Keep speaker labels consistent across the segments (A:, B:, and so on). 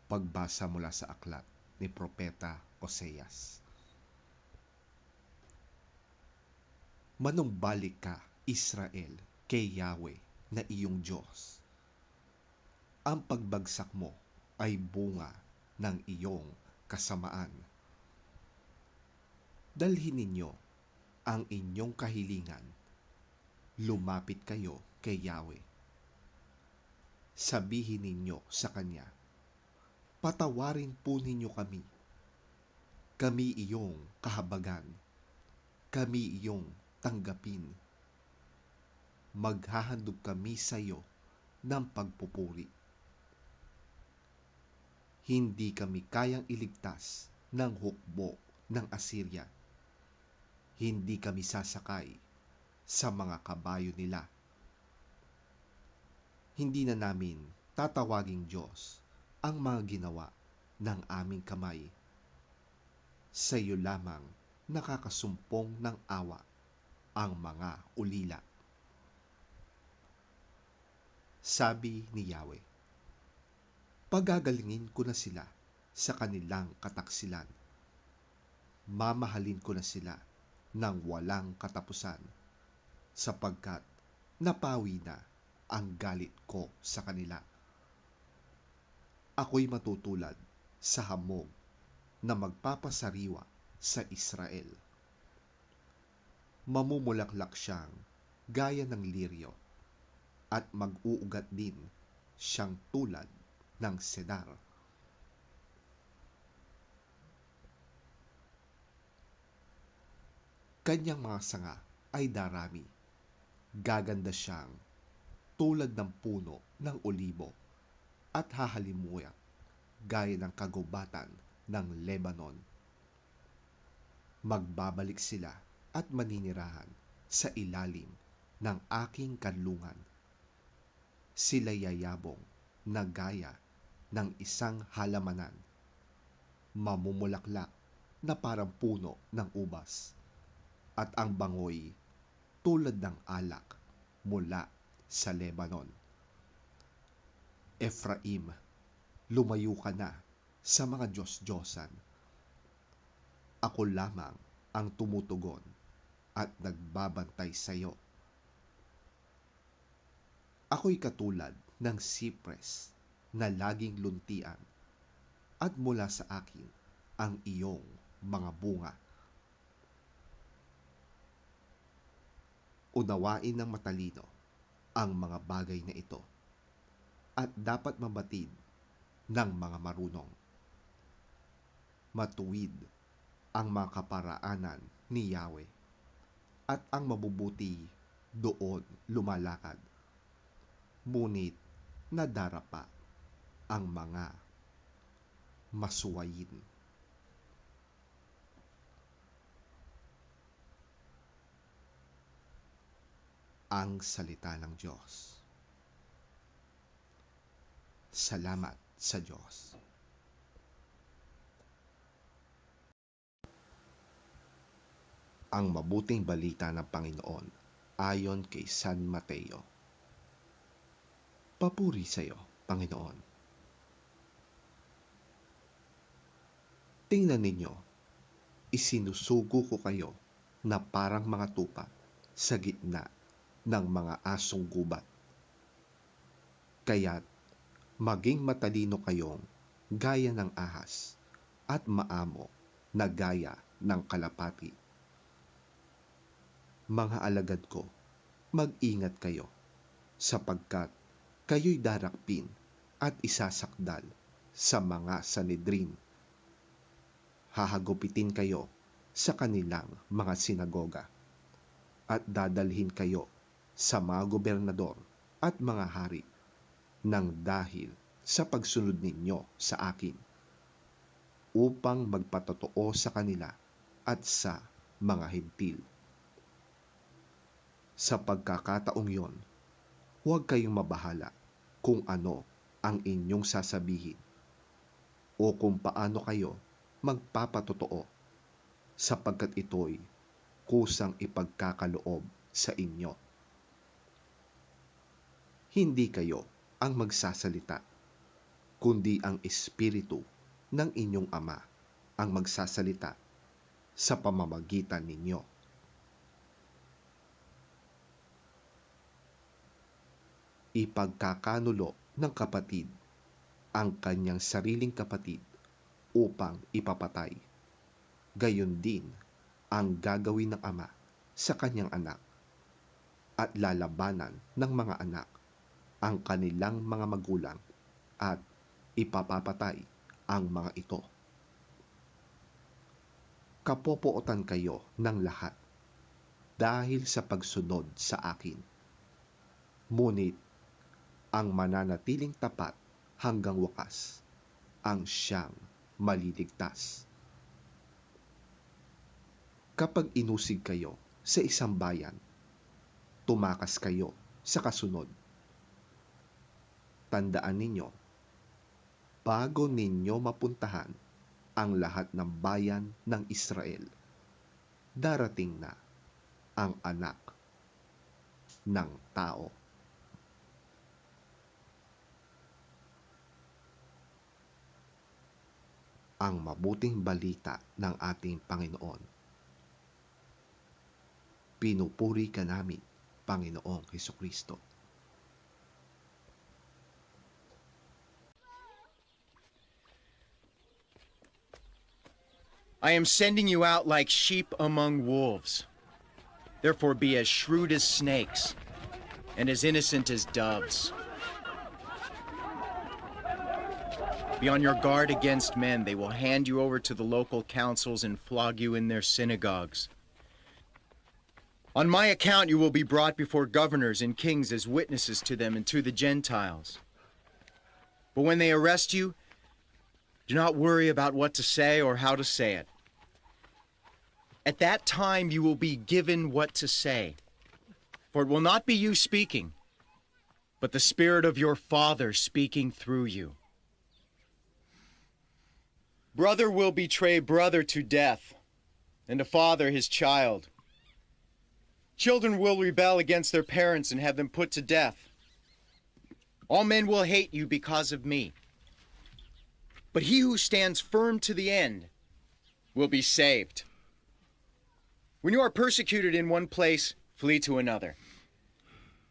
A: Pagbasa mula sa aklat ni Propeta Oseas. Manumbalik ka, Israel, kay Yahweh na iyong Diyos. Ang pagbagsak mo ay bunga ng iyong kasamaan. Dalhin ninyo ang inyong kahilingan. Lumapit kayo kay Yahweh. Sabihin ninyo sa Kanya, patawarin po ninyo kami. Kami iyong kahabagan. Kami iyong tanggapin. Maghahandog kami sa iyo ng pagpupuri. Hindi kami kayang iligtas ng hukbo ng Assyria. Hindi kami sasakay sa mga kabayo nila. Hindi na namin tatawaging Diyos ang mga ginawa ng aming kamay. Sa iyo lamang nakakasumpong ng awa ang mga ulila. Sabi ni Yahweh, pagagalingin ko na sila sa kanilang kataksilan. Mamahalin ko na sila ng walang katapusan, sapagkat napawi na ang galit ko sa kanila. Ako'y matutulad sa hamog na magpapasariwa sa Israel. Mamumulaklak siyang gaya ng liryo, at mag-uugat din siyang tulad ng sedar. Kanyang mga sanga ay darami. Gaganda siyang tulad ng puno ng olibo at hahalimuyak gaya ng kagubatan ng Lebanon. Magbabalik sila at maninirahan sa ilalim ng aking kanlungan. Sila yayabong na gaya ng isang halamanan. Mamumulaklak na parang puno ng ubas, at ang bangoy tulad ng alak mula sa Lebanon. Ephraim, lumayo ka na sa mga Diyos-Diyosan. Ako lamang ang tumutugon at nagbabantay sa iyo. Ako'y katulad ng sipres na laging luntian, at mula sa akin ang iyong mga bunga. Unawain ng matalino ang mga bagay na ito, at dapat mabatid ng mga marunong. Matuwid ang mga kaparaanan ni Yahweh, at ang mabubuti doon lumalakad. Ngunit nadarapa ang mga masuwayin. Ang salita ng Diyos. Salamat sa Diyos. Ang mabuting balita ng Panginoon ayon kay San Mateo. Papuri sa iyo, Panginoon. Tingnan ninyo, isinusugo ko kayo na parang mga tupa sa gitna ng mga asong gubat. Kaya't maging matalino kayong gaya ng ahas, at maamo na gaya ng kalapati. Mga alagad ko, mag-ingat kayo, sapagkat kayo'y darakpin at isasakdal sa mga Sanedrin. Hahagupitin kayo sa kanilang mga sinagoga, at dadalhin kayo sa mga gobernador at mga hari nang dahil sa pagsunod ninyo sa akin, upang magpatotoo sa kanila at sa mga hentil. Sa pagkakataong yon, huwag kayong mabahala kung ano ang inyong sasabihin o kung paano kayo magpapatotoo, sapagkat ito'y kusang ipagkakaloob sa inyo. Hindi kayo ang magsasalita, kundi ang Espiritu ng inyong Ama ang magsasalita sa pamamagitan ninyo. Ipagkakanulo ng kapatid ang kanyang sariling kapatid upang ipapatay. Gayon din ang gagawin ng ama sa kanyang anak, at lalabanan ng mga anak ang kanilang mga magulang at ipapapatay ang mga ito. Kapopootan kayo ng lahat dahil sa pagsunod sa akin. Ngunit ang mananatiling tapat hanggang wakas ang siyang maliligtas. Kapag inusig kayo sa isang bayan, tumakas kayo sa kasunod. Tandaan ninyo, bago ninyo mapuntahan ang lahat ng bayan ng Israel, darating na ang anak ng tao. Ang mabuting balita ng ating Panginoon. Pinupuri ka namin, Panginoong Hesukristo.
B: I am sending you out like sheep among wolves. Therefore be as shrewd as snakes and as innocent as doves. Be on your guard against men. They will hand you over to the local councils and flog you in their synagogues. On my account you will be brought before governors and kings as witnesses to them and to the Gentiles. But when they arrest you, do not worry about what to say or how to say it. At that time you will be given what to say. For it will not be you speaking, but the Spirit of your Father speaking through you. Brother will betray brother to death, and a father his child. Children will rebel against their parents and have them put to death. All men will hate you because of me. But he who stands firm to the end will be saved. When you are persecuted in one place, flee to another.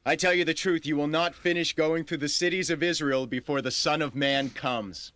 B: I tell you the truth, you will not finish going through the cities of Israel before the Son of Man comes.